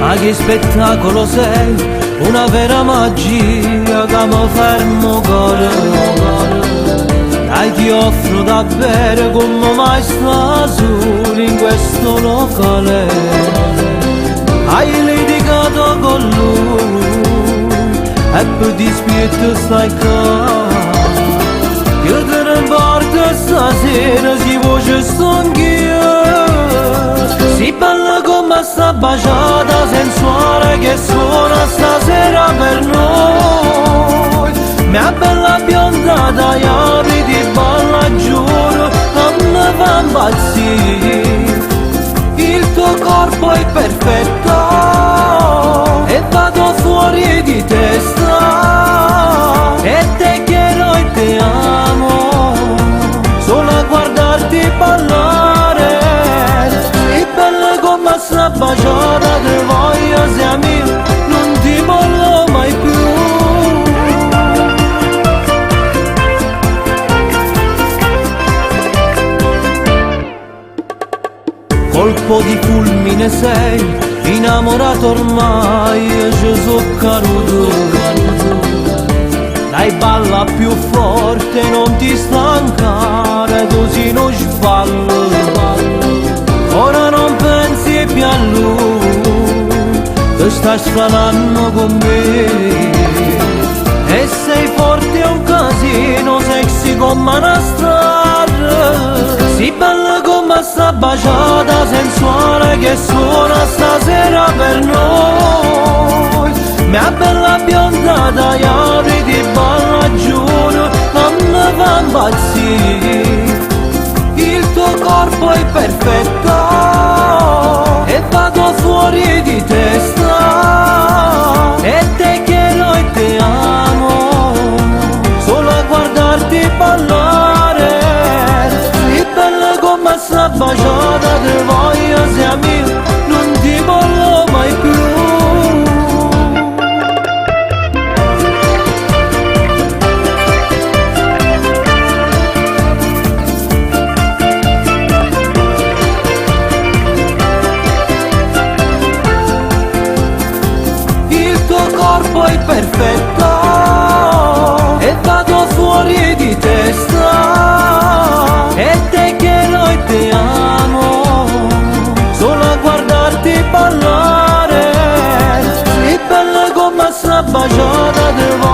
Ma che spettacolo sei, una vera magia che mi fermo cuore. Dai, ti offro da bere come mai sta solo in questo locale. Hai litigato con lui e poi ti spietto stai qua. Io te ne porto stasera, si voce stanch'io. Si balla come sta baciata sensuale che suona stasera per noi. Mia bella bionda dai apri di balla giuro, non mi fa impazzire. Il tuo corpo è perfetto e vado fuori di testa. E te quiero e te amo, solo a guardarti ballare. Sei bella come sta baciata, te voglio sia mio, non ti mollo mai più. Colpo di fulmine sei, innamorato ormai, ci so caduto. Dai, balla più forte, non ti stancare, così non sballo. Ora non pensi più a lui, tu stai sfalando con me. E sei forte, è un casino, sexy come una star. Si balla come sta baciata sensuale che suona stasera per noi. Mia bella bionda dai apri di balla giuro, non mi fa impazzire. Il tuo corpo è perfetto e vado fuori di testa. E te quiero e te amo, solo a guardarti ballare. Sei bella come sta baciata, te voglio sia mio, non ti mollo mai più. Corpo è perfetto e vado fuori di testa. E te quiero e te amo, solo a guardarti ballare. Sei bella come sta baciata, te voglio